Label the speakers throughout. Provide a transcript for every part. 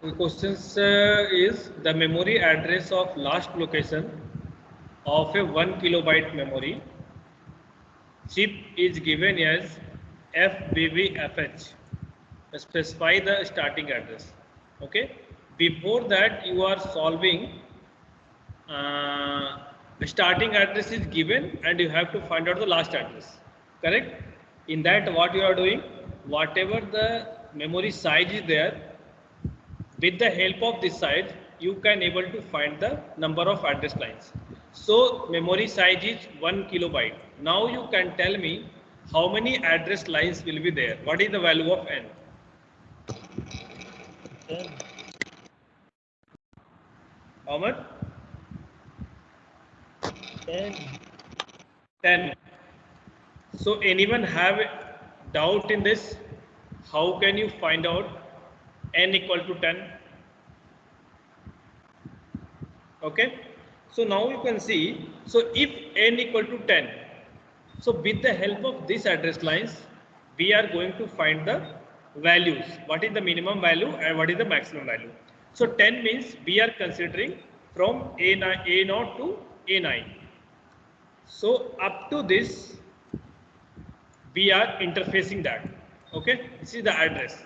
Speaker 1: The question is the memory address of last location of a 1 kilobyte memory chip is given as FBBFH. Specify the starting address. Okay. Before that, you are solving. The starting address is given, and you have to find out the last address. Correct. In that, what you are doing, whatever the memory size is there, with the help of this size, you can able to find the number of address lines. So memory size is 1 kilobyte. Now you can tell me how many address lines will be there. What is the value of n?
Speaker 2: 10.
Speaker 1: How much?
Speaker 2: 10.
Speaker 1: 10. So anyone have doubt in this? How can you find out n equal to 10? Okay. So now you can see, so if n equal to 10, so with the help of this address lines, we are going to find the values. What is the minimum value and what is the maximum value? So 10 means we are considering from A0 to A9. So up to this, we are interfacing that. Okay, this is the address.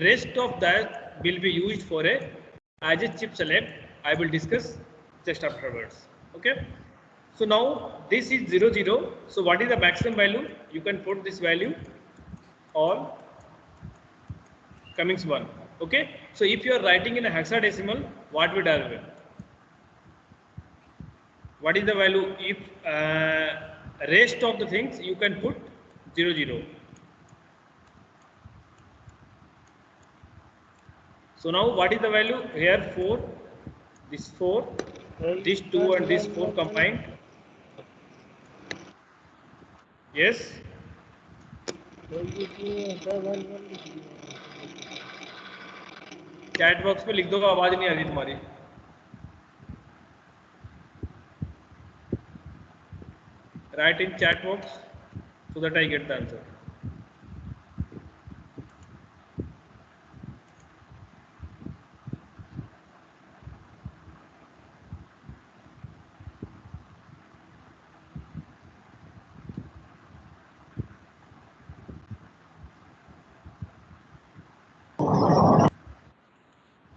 Speaker 1: Rest of that will be used for a as a chip select. I will discuss just afterwards. Okay. So now this is 0 0. So what is the maximum value? You can put this value on Cummings 1. Okay. So if you are writing in a hexadecimal, what would have? What is the value? If rest of the things you can put 0 0. So now what is the value? Here 4, this 4, this 2 and this 4 combined. Yes. Chat box में लिख दो, आवाज नहीं आ रही तुम्हारी. Write in chat box so that I get the answer.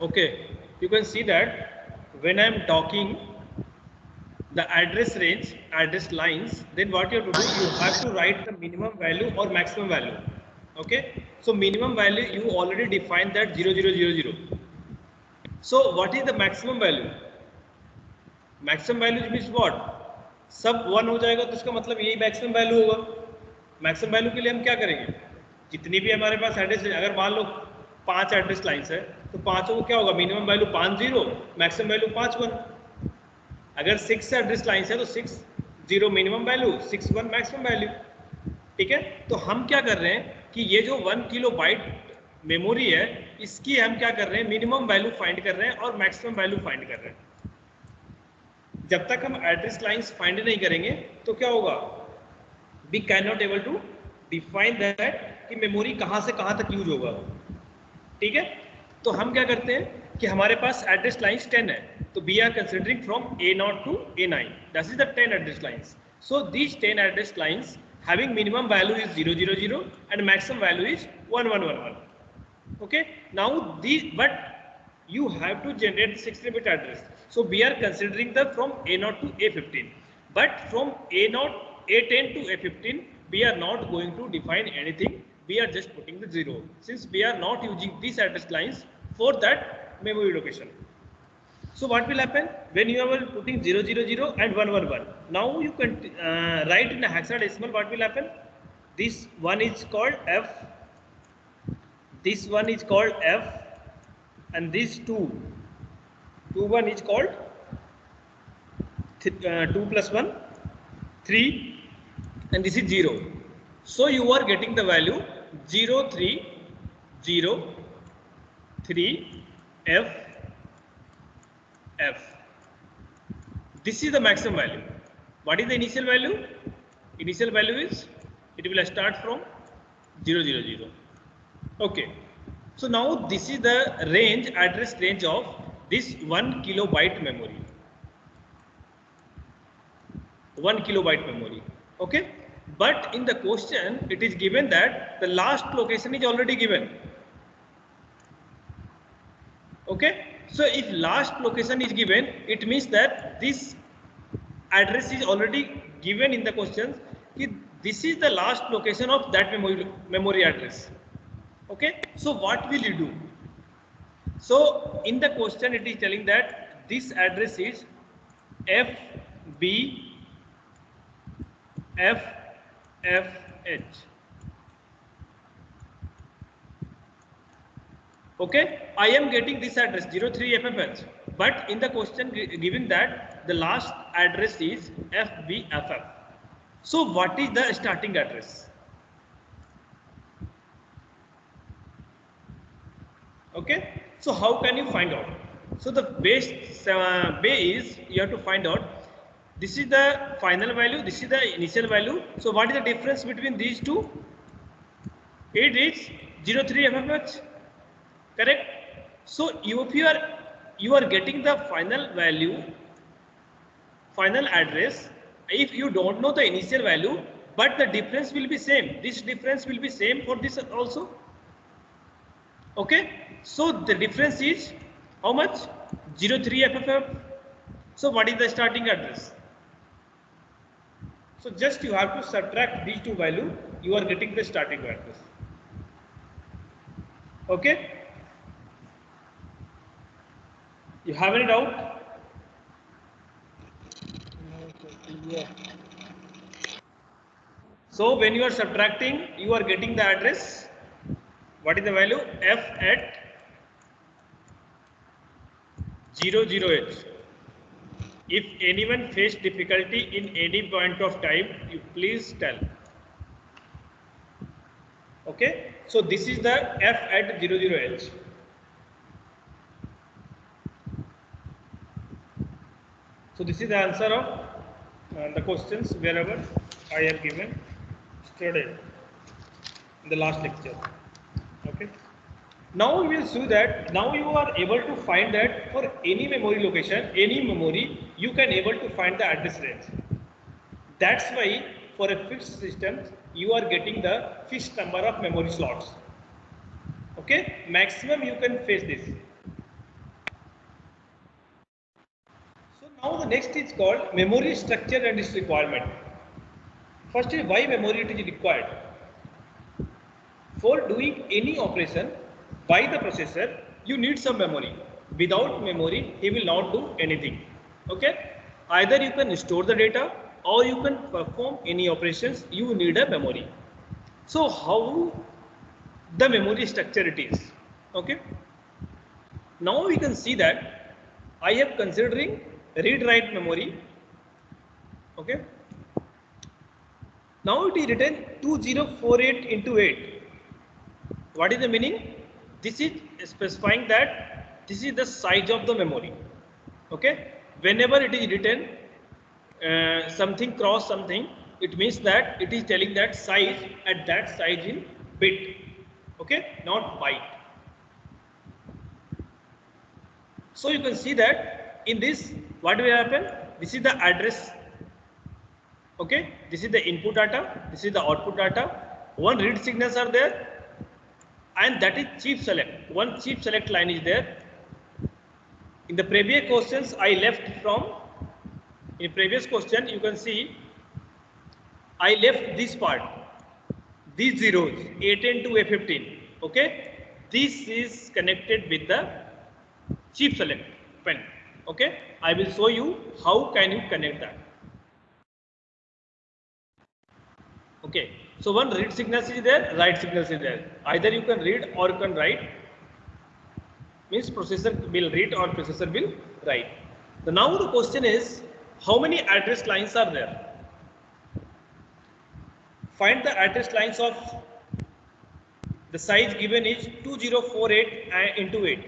Speaker 1: Okay, you can see that when I am talking the address range, address lines, then what you have to do, you have to write the minimum value or maximum value. Okay, so minimum value you already defined that 0 0 0 0. So what is the maximum value? Maximum value means what? सब 1 हो जाएगा तो इसका मतलब यही maximum value होगा. Maximum value के लिए हम क्या करेंगे? जितनी भी हमारे पास एड्रेस है, अगर मान लो 5 एड्रेस लाइन्स है तो पांचों को क्या होगा? Minimum value 5 0, maximum value 5 1. अगर 6 एड्रेस लाइन्स है तो 6 0 मिनिमम वैल्यू, 6 1 मैक्सिमम वैल्यू. ठीक है. तो हम क्या कर रहे हैं कि ये जो 1 किलो बाइट मेमोरी है, इसकी हम क्या कर रहे हैं? मिनिमम वैल्यू फाइंड कर रहे हैं और मैक्सिमम वैल्यू फाइंड कर रहे हैं. जब तक हम एड्रेस लाइंस फाइंड नहीं करेंगे तो क्या होगा? We can not able to define that कि मेमोरी कहां से कहां तक यूज होगा. ठीक है. तो हम क्या करते हैं कि हमारे पास एड्रेस लाइंस 10 है, तो we are considering from A0 to A9. That is the 10 address lines. So these 10 address lines having minimum value is 0 0 0 and maximum value is 1 1 1 1. Okay. Now these, but you have to generate 16-bit address. So we are considering the from A0 to A15. But from A0, A10 to A15, we are not going to define anything. We are just putting the 0. Since we are not using these address lines for that memory location. So what will happen when you are putting 0 0 0 and 1 1 1? Now you can write in a hexadecimal. What will happen? This one is called F. This one is called F, and this 2 1 is called 2 plus 1 3, and this is 0. So you are getting the value 0 3 0 3 F F. This is the maximum value. What is the initial value? Initial value is, it will start from 0 0 0. Okay. So now this is the range, address range of this 1 kilobyte memory. 1 kilobyte memory. Okay. But in the question, it is given that the last location is already given. Okay. So if last location is given, it means that this address is already given in the questions. This is the last location of that memory address. Okay. So what will you do? So in the question, it is telling that this address is FB FFH. Okay, I am getting this address 03FFH, but in the question given that the last address is FBFF. So what is the starting address? Okay, so how can you find out? So the best way is you have to find out this is the final value, this is the initial value. So what is the difference between these two? It is 03FFH. Correct. So if you are getting the final value, final address, if you don't know the initial value, but the difference will be same. This difference will be same for this also. Okay. So the difference is how much? 03FFF. So what is the starting address? So just you have to subtract these two values. You are getting the starting address. Okay. You have any doubt?
Speaker 2: Yeah.
Speaker 1: So when you are subtracting, you are getting the address. What is the value? F at 00H. If anyone faced difficulty in any point of time, you please tell. Okay. So this is the F at 00H. So this is the answer of the questions wherever I have given yesterday in the last lecture. Okay. Now we will see that now you are able to find that for any memory location, any memory, you can able to find the address range. That's why for a fixed system, you are getting the fixed number of memory slots. Okay, maximum you can face this. So now the next is called memory structure and its requirement. First is why memory it is required. For doing any operation by the processor, you need some memory. Without memory, he will not do anything. Okay? Either you can store the data or you can perform any operations, you need a memory. So how the memory structure it is? Okay? Now we can see that I am considering read-write memory. Okay? Now it is written 2048 into 8. What is the meaning? This is specifying that this is the size of the memory. Okay. Whenever it is written something cross something, it means that it is telling that size at that size in bit. Okay, not byte. So you can see that in this, what will happen? This is the address. Okay, this is the input data. This is the output data. One read signals are there. And that is chip select. One chip select line is there. In the previous questions I left from, in previous question you can see I left this part, these zeros, A10 to A15. Okay, this is connected with the chip select pen. Okay, I will show you how can you connect that. Okay, so one read signals is there, write signals is there. Either you can read or you can write. Means processor will read or processor will write. So now the question is, how many address lines are there? Find the address lines of the size given is 2048 into 8.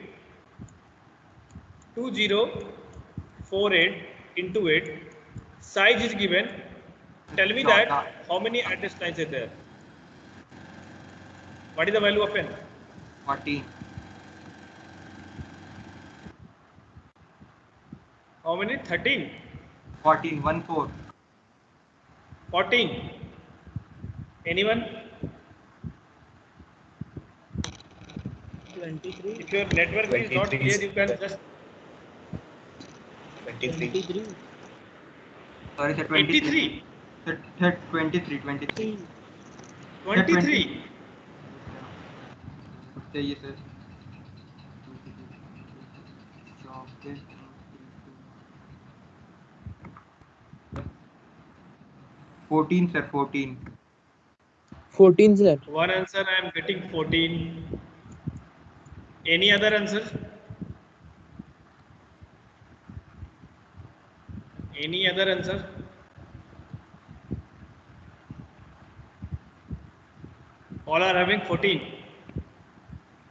Speaker 1: 2048 into 8. Size is given. Tell me that how many address lines are there? What is the value of n?
Speaker 2: 40.
Speaker 1: How many? 13?
Speaker 2: 14, 1 4.
Speaker 1: 14. Anyone?
Speaker 3: 23.
Speaker 1: If your network is not
Speaker 4: 23
Speaker 1: clear,
Speaker 4: is
Speaker 1: you can just
Speaker 4: 23.
Speaker 3: 23.
Speaker 2: Sorry, sir, 23.
Speaker 1: 83.
Speaker 2: Sir, 23, 23.
Speaker 1: 23.
Speaker 2: चाहिए sir. 14 sir, 14.
Speaker 3: 14, sir.
Speaker 1: One answer I am getting 14. Any other answer? Any other answer? All are having 14.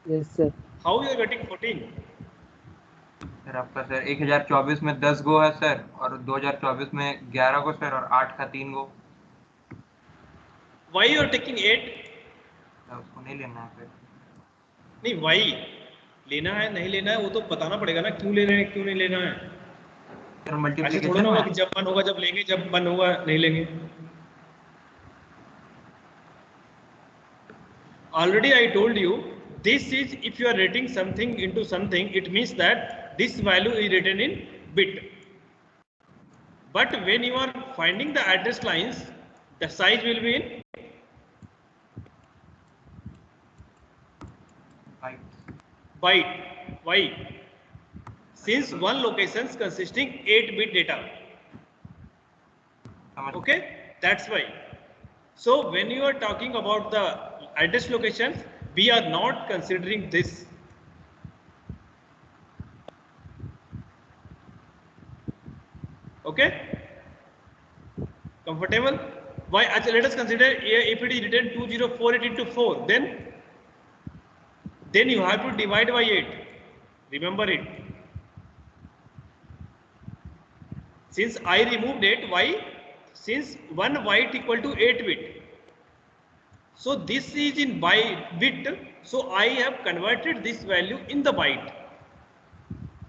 Speaker 3: Yes, sir.
Speaker 1: How you are getting 14?
Speaker 2: Sir आपका sir 1024 में 10 गो है sir, और 2024 में 11 गो sir, और 8 का 3 गो.
Speaker 1: Why you are taking 8?
Speaker 2: उसको नहीं लेना है फिर.
Speaker 1: नहीं, why लेना है नहीं लेना है वो तो बताना पड़ेगा ना, क्यों ले रहे हैं क्यों नहीं लेना है.
Speaker 2: सर
Speaker 1: ऐसे थोड़ा
Speaker 2: मल्टीप्लिकेशन
Speaker 1: ना होगा
Speaker 2: में
Speaker 1: कि जब मन होगा जब लेंगे, जब मन होगा नहीं लेंगे. Already I told you, this is if you are rating something into something, it means that this value is written in bit. But when you are finding the address lines, the size will be in byte. Why? Since one location is consisting 8-bit data. Okay, that's why. So when you are talking about the address locations, we are not considering this. Okay, comfortable? Why? Let us consider if it is written 2048 into 4, then you have to divide by 8. Remember it. Since I removed 8, why? Since 1 byte equal to 8 bit. So this is in bit. So I have converted this value in the byte.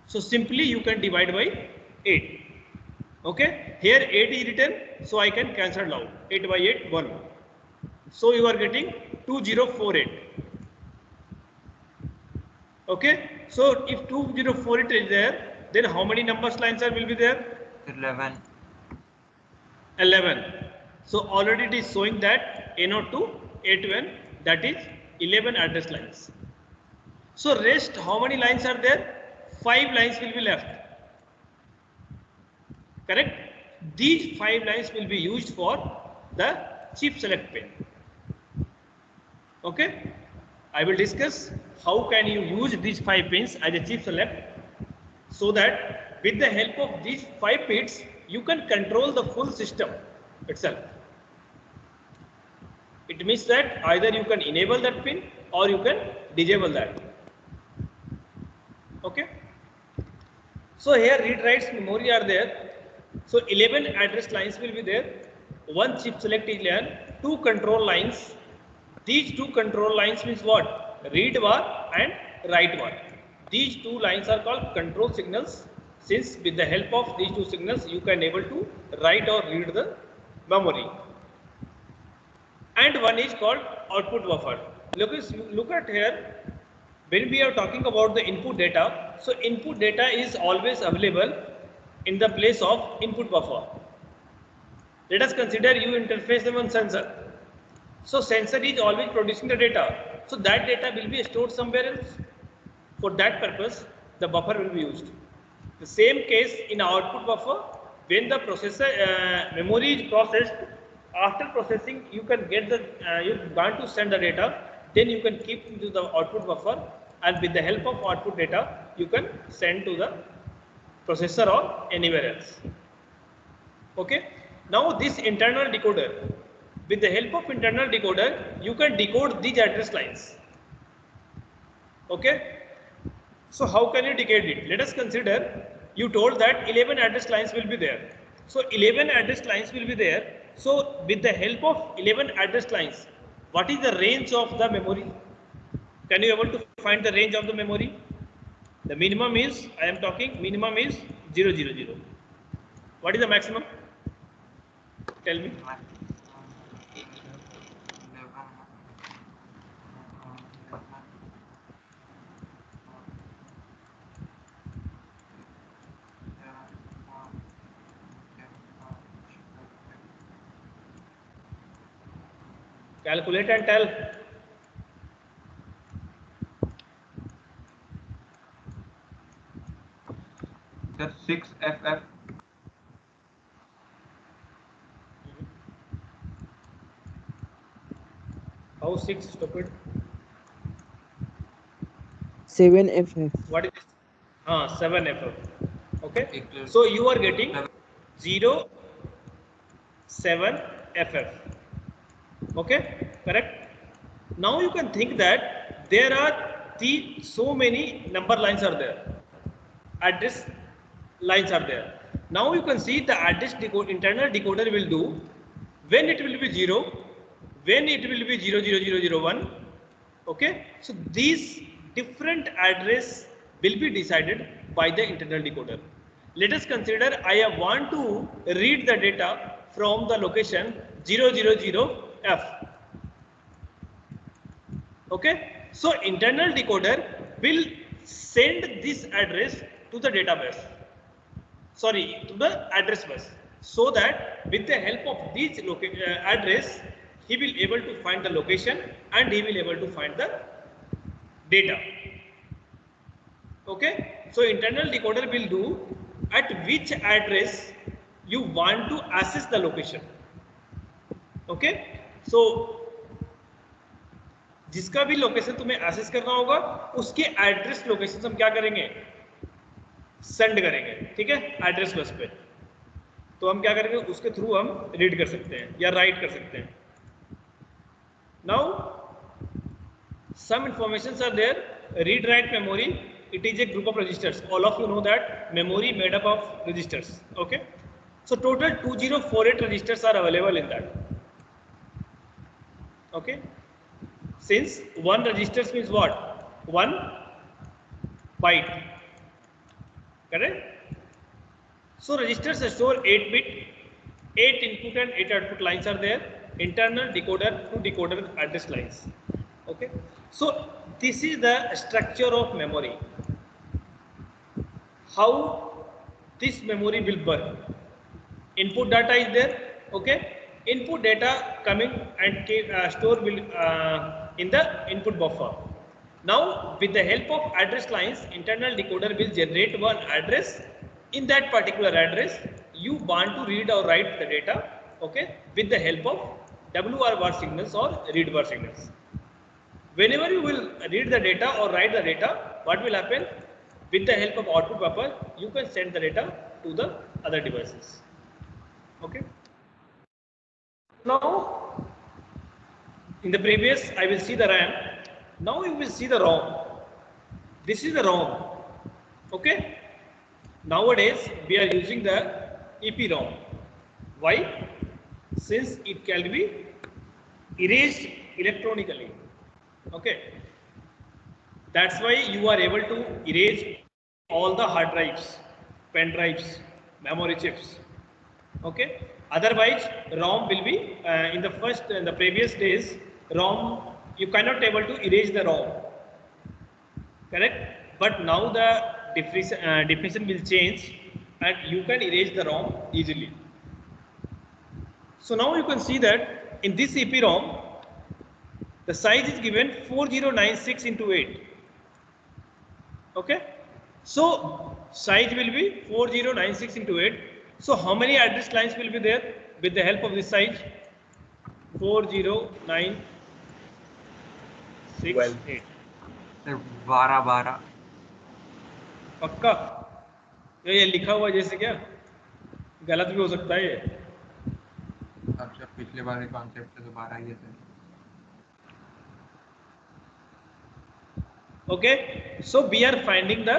Speaker 1: So simply you can divide by 8. Okay. Here 8 is written. So I can cancel out. 8 by 8, 1. So you are getting 2048. Okay. So if 2048 is there, then how many numbers lines will be there?
Speaker 2: 11.
Speaker 1: 11. So already it is showing that NO2 A2N, that is 11 address lines. So rest how many lines are there? 5 lines will be left. Correct? These 5 lines will be used for the chip select pin. Okay? I will discuss how can you use these 5 pins as a chip select, so that with the help of these 5 pins you can control the full system itself. It means that either you can enable that pin or you can disable that. Okay. So here read writes memory are there. So 11 address lines will be there. One chip select is there. 2 control lines. These 2 control lines means what? Read bar and write bar. These 2 lines are called control signals. Since with the help of these 2 signals you can able to write or read the memory. And one is called output buffer. Look at here. When we are talking about the input data, so input data is always available in the place of input buffer. Let us consider you interface them on sensor. So sensor is always producing the data. So that data will be stored somewhere else. For that purpose, the buffer will be used. The same case in output buffer, when the processor memory is processed, after processing you can get the you want to send the data, then you can keep into the output buffer, and with the help of output data you can send to the processor or anywhere else. Okay. Now this internal decoder, with the help of internal decoder you can decode these address lines. Okay. So how can you decode it? Let us consider you told that 11 address lines will be there. So 11 address lines will be there. So with the help of 11 address lines, what is the range of the memory? Can you able to find the range of the memory? The minimum is, I am talking minimum is 0 0 0. What is the maximum? Tell me. Calculate and tell.
Speaker 2: Sir, 6FF.
Speaker 1: How 6, stupid?
Speaker 3: 7FF.
Speaker 1: What is this? 7FF. Okay.
Speaker 2: Equal-
Speaker 1: So you are getting 0 7FF. Okay, correct. Now you can think that there are so many number lines are there, address lines are there. Now you can see the address internal decoder will do when it will be 0, when it will be 00001. Okay, so these different address will be decided by the internal decoder. Let us consider I want to read the data from the location 000F. Okay, so internal decoder will send this address to the database, sorry, to the address bus, so that with the help of this address, he will able to find the location and he will able to find the data. Okay, so internal decoder will do at which address you want to access the location. Okay, so जिसका भी location तुम्हें access करना होगा उसके address location हम क्या करेंगे, send करेंगे. ठीक है, एड्रेस बस पे. तो हम क्या करेंगे, उसके थ्रू हम रीड कर सकते हैं या राइट कर सकते हैं. Now some information are there. Read write memory, it is a group of registers. All of you know that memory made up of registers. Okay, so total 2048 registers are available in that. Okay, since one registers means what, 1 byte, correct? So registers store 8 bit, 8 input and 8 output lines are there, internal decoder to decoder address lines. Okay, so this is the structure of memory, how this memory will work. Input data is there. Okay, input data coming and store will in the input buffer. Now with the help of address lines, internal decoder will generate one address. In that particular address you want to read or write the data. Okay, with the help of WR bar signals or read bar signals. Whenever you will read the data or write the data, what will happen? With the help of output buffer, you can send the data to the other devices. Okay. Now, in the previous, I will see the RAM. Now you will see the ROM. This is the ROM. Okay. Nowadays, we are using the EPROM. Why? Since it can be erased electronically. Okay. That's why you are able to erase all the hard drives, pen drives, memory chips. Okay. Otherwise, ROM will be in the previous days, ROM you cannot able to erase the ROM. Correct. But now the definition will change, and you can erase the ROM easily. So now you can see that in this EPROM, the size is given 4096 into 8. Okay, so size will be 4096 into 8. So how many address lines will be there with the help of this size? 4096 8.
Speaker 2: 12.
Speaker 1: पक्का? ये लिखा हुआ जैसे क्या, गलत भी हो सकता है ये.
Speaker 2: अच्छा, पिछले बार के कॉन्सेप्ट से दोबारा ये sir.
Speaker 1: Okay, so we are finding the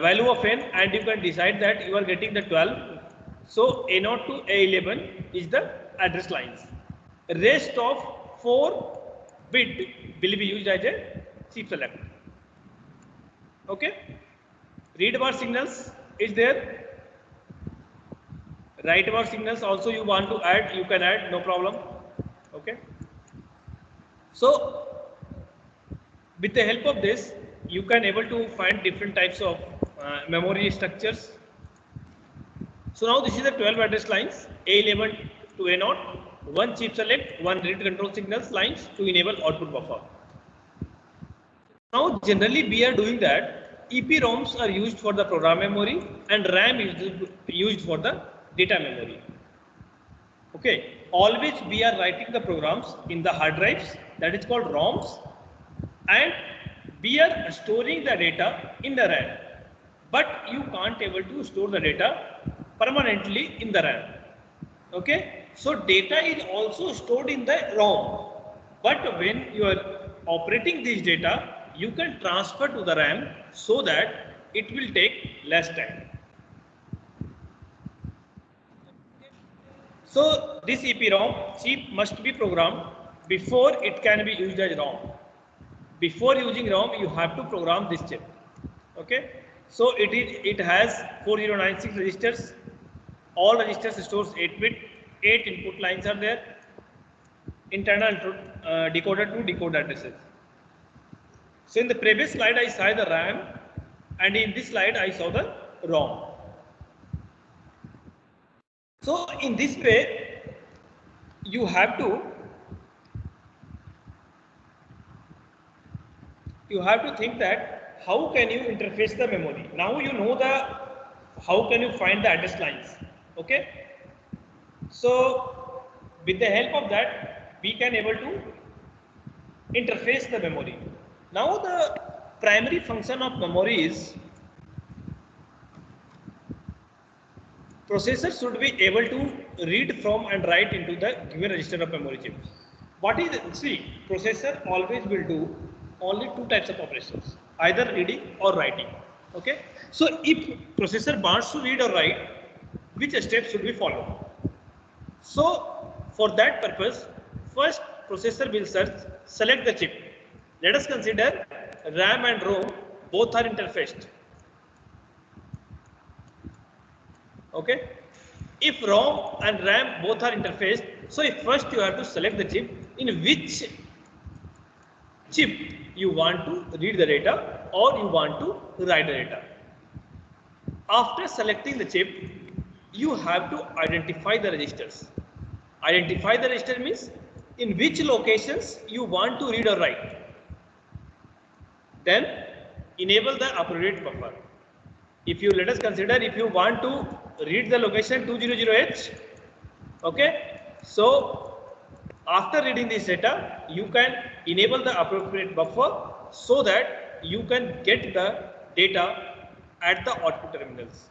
Speaker 1: value of n, and you can decide that you are getting the 12. So A0 to A11 is the address lines. Rest of 4 bit will be used as a chip select. Okay, Read bar signals is there. Write bar signals also you want to add, you can add, no problem. Okay. So with the help of this, you can able to find different types of memory structures. So now this is the 12 address lines, A11 to A0, one chip select, one read control signals lines to enable output buffer. Now generally we are doing that EPROMs are used for the program memory and RAM is used for the data memory. Okay, always we are writing the programs in the hard drives, that is called ROMs, and we are storing the data in the RAM. But you can't able to store the data permanently in the RAM. Okay, so data is also stored in the ROM. But when you are operating this data, you can transfer to the RAM so that it will take less time. So this EPROM chip must be programmed before it can be used as ROM. Before using ROM, you have to program this chip. Okay, so it has 4096 registers. All registers stores 8-bit. 8 input lines are there. Internal decoder to decoder addresses. So in the previous slide I saw the RAM, and in this slide I saw the ROM. So in this way, you have to think that how can you interface the memory. Now you know how can you find the address lines. Okay, so with the help of that we can able to interface the memory. Now the primary function of memory is processor should be able to read from and write into the given register of memory chip. What is, see, processor always will do only two types of operations, either reading or writing. Okay, so if processor wants to read or write, which steps should be followed? So for that purpose, first processor will select the chip. Let us consider RAM and ROM both are interfaced. Okay, if ROM and RAM both are interfaced, so if first you have to select the chip in which chip you want to read the data or you want to write the data. After selecting the chip, you have to identify the registers. Identify the register means in which locations you want to read or write. Then enable the appropriate buffer. If you let us consider, if you want to read the location 200H, okay, so after reading this data, you can enable the appropriate buffer so that you can get the data at the output terminals.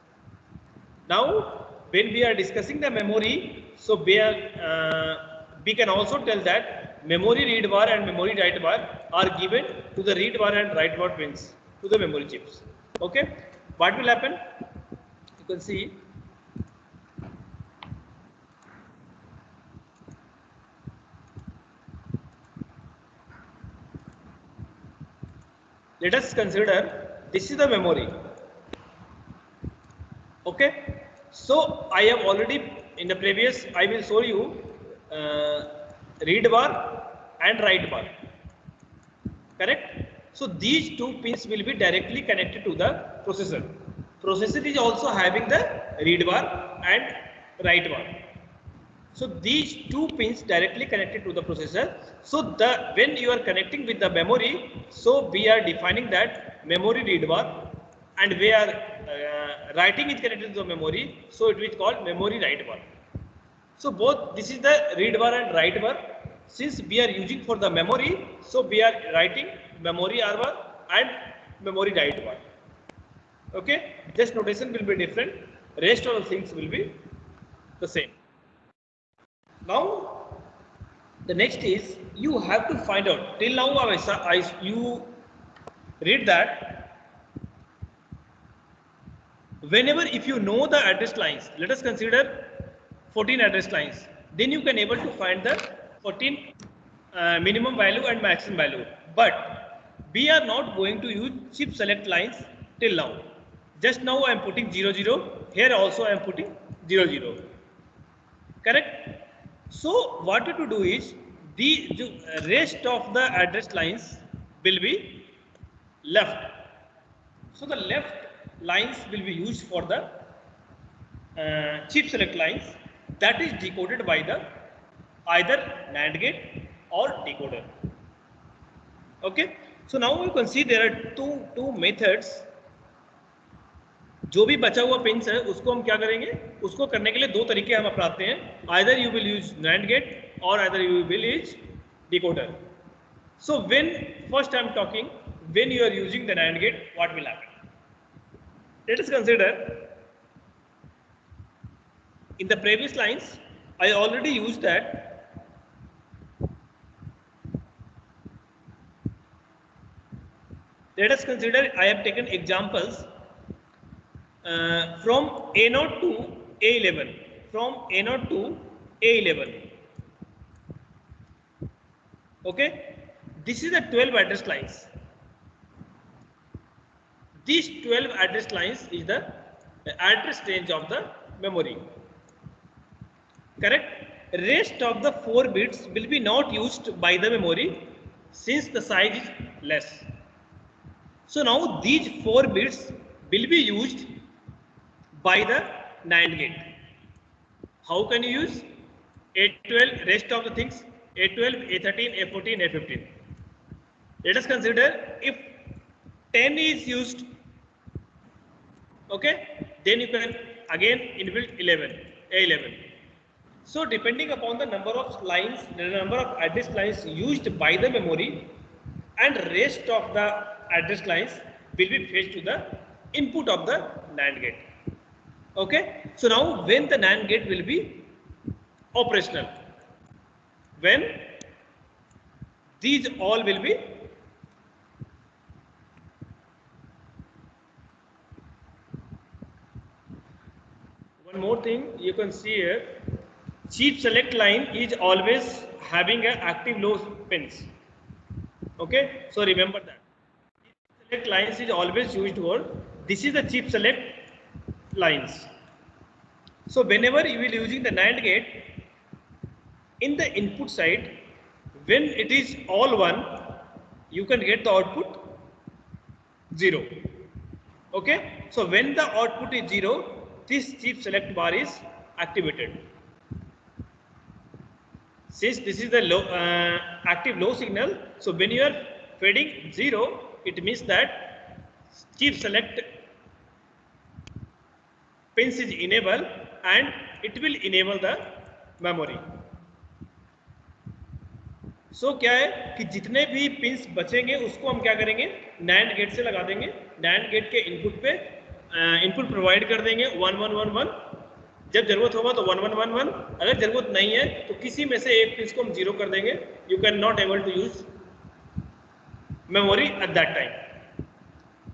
Speaker 1: Now, when we are discussing the memory, so we can also tell that memory read bar and memory write bar are given to the read bar and write bar pins to the memory chips. Okay, what will happen? You can see. Let us consider this is the memory. Okay, so I have already in the previous I will show you read bar and write bar. Correct? So these two pins will be directly connected to the processor. Processor is also having the read bar and write bar. So these two pins directly connected to the processor. So when you are connecting with the memory, so we are defining that memory read bar, and we are writing is connected to the memory, so it is called memory write bar. So both this is the read bar and write bar. Since we are using for the memory, so we are writing memory R bar and memory write bar. Okay, this notation will be different. Rest of the things will be the same. Now, the next is you have to find out. Till now, you read that whenever if you know the address lines, let us consider 14 address lines, then you can able to find the 14 minimum value and maximum value. But we are not going to use chip select lines till now. Just now I am putting 0 0. Here also I am putting 0 0. Correct? So what you to do is the rest of the address lines will be left. So the left lines will be used for the chip select lines that is decoded by the either NAND gate or decoder. Okay, so now you can see there are two methods. जो भी बचा हुआ pins है उसको हम क्या करेंगे, उसको करने के लिए दो तरीके हम अपनाते हैं. Either you will use NAND gate or either you will use decoder. So when first I am talking, when you are using the NAND gate, what will happen? Let us consider in the previous lines I already used that. Let us consider I have taken examples from A0 to A11, from A0 to A11. Okay, this is the 12 address lines. These 12 address lines is the address range of the memory. Correct? Rest of the 4 bits will be not used by the memory since the size is less. So now these 4 bits will be used by the NAND gate. How can you use? A12, rest of the things, A12, A13, A14, A15. Let us consider if 10 is used, okay, then you can again inbuilt 11, A11. So depending upon the number of lines, the number of address lines used by the memory and rest of the address lines will be fetched to the input of the NAND gate. Okay, so now when the NAND gate will be operational, when these all will be one more thing you can see here, chip select line is always having an active low pins. Okay, so remember that chip select lines is always used for, this is the chip select lines. So whenever you will using the NAND gate in the input side, when it is all 1, you can get the output 0. Okay, so when the output is 0, this chip select bar is activated. Since this is the low, active low signal, so when you are feeding 0, it means that chip select pins is enabled and it will enable the memory. So क्या है कि जितने भी pins बचेंगे उसको हम क्या करेंगे, NAND गेट से लगा देंगे. NANड गेट के इनपुट पे इनपुट प्रोवाइड कर देंगे 1 1 1 1. जब जरूरत होगा तो 1 1 1 1. अगर जरूरत नहीं है तो किसी में से एक पिंस को हम 0 कर देंगे. You can not able to use memory at that time.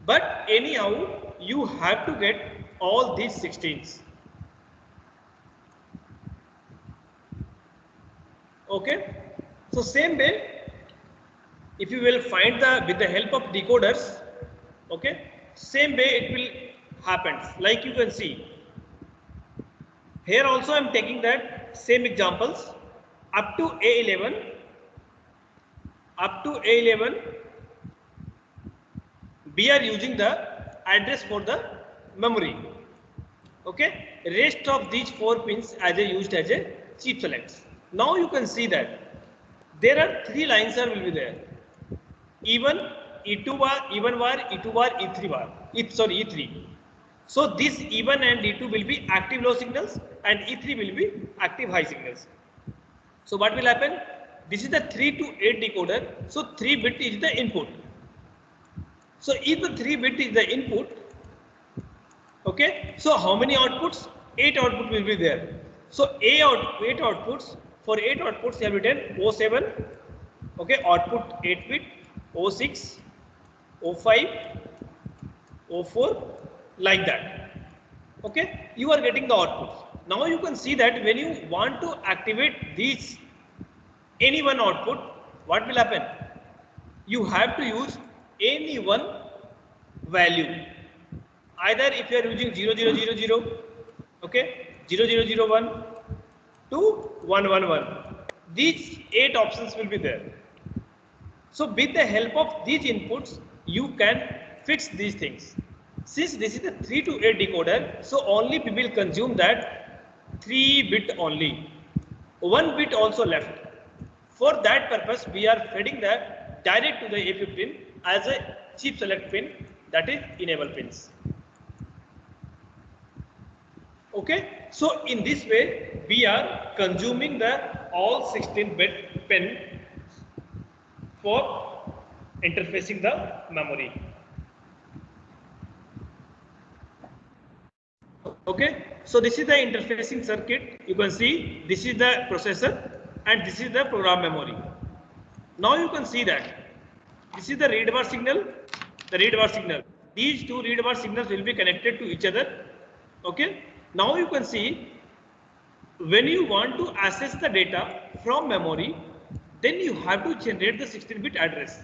Speaker 1: But anyhow, you have to get all these 16s. Okay. So same way, if you will find the with the help of decoders, okay, same way it will happen. Like you can see here also I am taking that same examples up to A11. Up to A11 we are using the address for the memory. Okay, rest of these 4 pins as a used as a chip selects. Now you can see that there are 3 lines will be there: E1, E2 bar, E1 bar, E2 bar, E3 bar. E3. So this E1 and E2 will be active low signals and E3 will be active high signals. So what will happen? This is the 3 to 8 decoder. So 3 bit is the input. So if the 3 bit is the input, okay, so how many outputs? 8 output will be there. So 8 outputs. For 8 outputs you have written O7, okay, output 8 bit, O6, O5, O4, like that. Okay, you are getting the outputs. Now you can see that when you want to activate these any one output, what will happen? You have to use any one value. either if you are using 0000, okay, 0001 to 111, these 8 options will be there. So with the help of these inputs, you can fix these things. Since this is a 3 to 8 decoder, so only we will consume that 3 bit only. 1 bit also left. For that purpose, we are feeding that direct to the A15 as a chip select pin, that is enable pins. Okay, so in this way we are consuming the all 16-bit pin for interfacing the memory. Okay, so this is the interfacing circuit. You can see this is the processor and this is the program memory. Now you can see that this is the read bar signal, the read bar signal. These two read bar signals will be connected to each other. Okay, now you can see when you want to access the data from memory, then you have to generate the 16-bit address.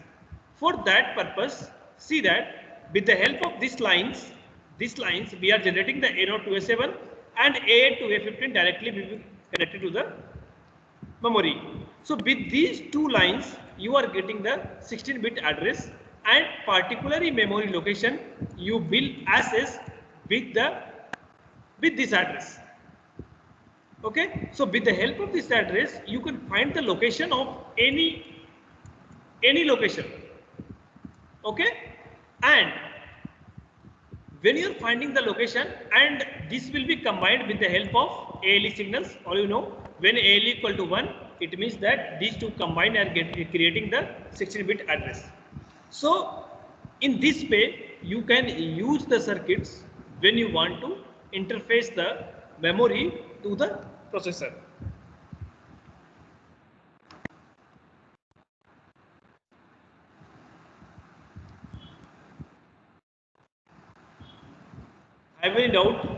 Speaker 1: For that purpose, see that with the help of these lines we are generating the A0 to A7 and A8 to A15 directly will be connected to the memory. So with these two lines, you are getting the 16-bit address, and particularly memory location you will access with this address. Okay, so with the help of this address, you can find the location of any location. Okay, and when you are finding the location, and this will be combined with the help of ALE signals. All you know, when ALE equal to 1, it means that these two combined are creating the 16-bit address. So in this way, you can use the circuits when you want to interface the memory to the processor. Have any doubt?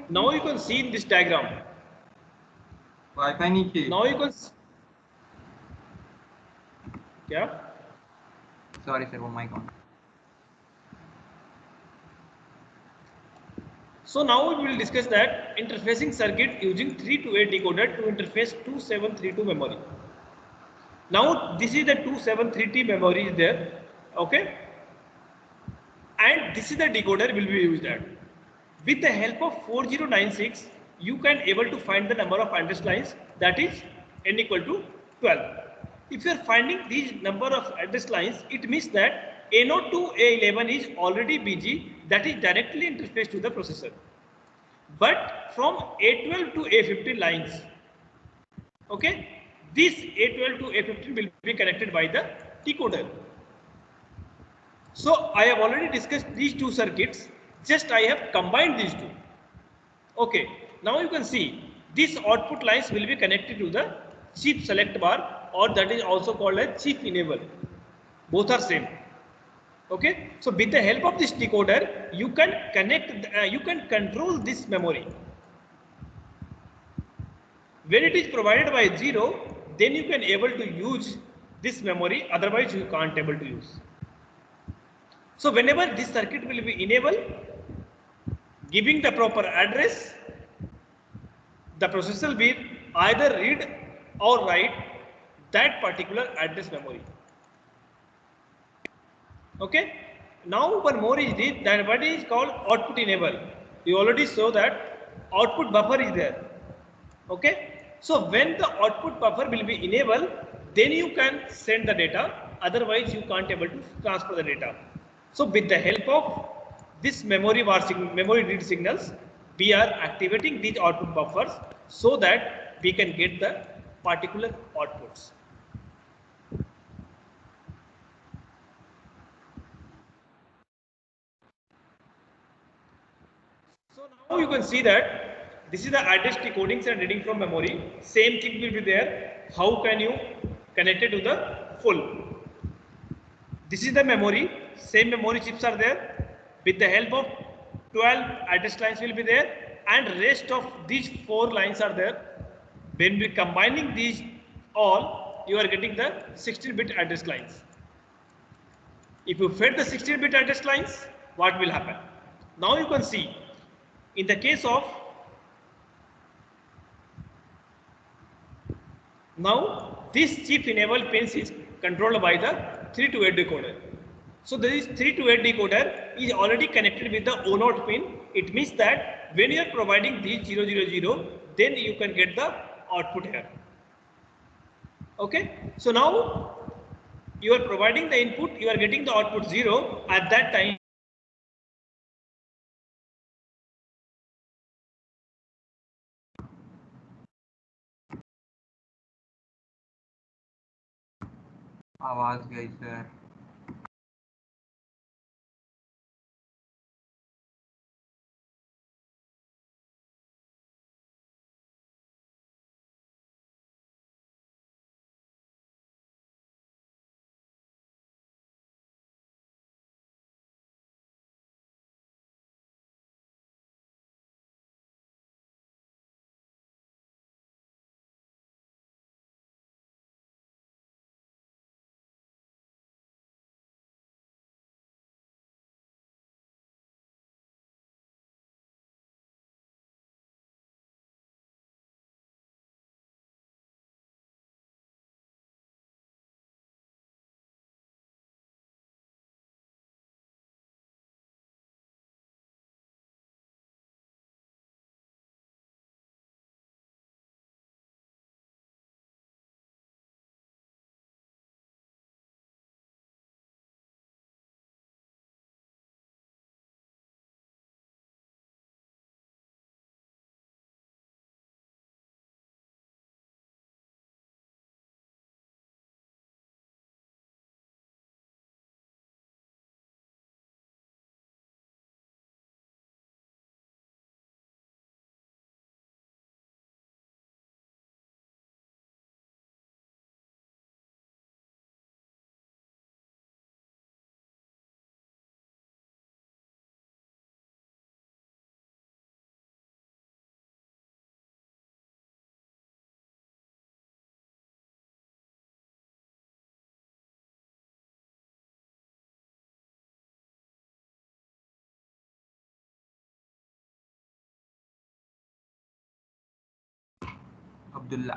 Speaker 1: Now you can see in this diagram.
Speaker 2: Wifi नहीं चाहिए.
Speaker 1: Now you can. क्या?
Speaker 2: Sorry sir, वो mic on.
Speaker 1: So now we will discuss that interfacing circuit using 3 to 8 decoder to interface 2732 memory. Now this is the 2732 memory is there, okay, and this is the decoder will be used at. With the help of 4096, you can able to find the number of address lines, that is n equal to 12. If you are finding these number of address lines, it means that A0 to A11 is already BG, that is directly interfaced to the processor. But from A12 to A15 lines, okay, this A12 to A15 will be connected by the decoder. So I have already discussed these two circuits, just I have combined these two. Okay, now you can see these output lines will be connected to the chip select bar, or that is also called as chip enable. Both are same. Okay, so with the help of this decoder, you can connect, you can control this memory. When it is provided by 0, then you can able to use this memory, otherwise you can't able to use. So whenever this circuit will be enabled, giving the proper address, the processor will either read or write that particular address memory. Okay, now one more is this, that what is called output enable. You already saw that output buffer is there. Okay, so when the output buffer will be enabled, then you can send the data, otherwise you can't able to transfer the data. So with the help of this memory read signals, we are activating these output buffers so that we can get the particular outputs. So now you can see that this is the address decodings and reading from memory. Same thing will be there. How can you connect it to the full? This is the memory. Same memory chips are there. With the help of 12 address lines will be there, and rest of these 4 lines are there. When we combining these all, you are getting the 16-bit address lines. If you fed the 16-bit address lines, what will happen? Now you can see, in the case of, now this chip enabled pins is controlled by the 3 to 8 decoder. So this 3 to 8 decoder is already connected with the O0 pin. It means that when you are providing these 000, then you can get the output here. Okay, so now you are providing the input, you are getting the output 0. At that time,
Speaker 2: आवाज गई sir. Abdullah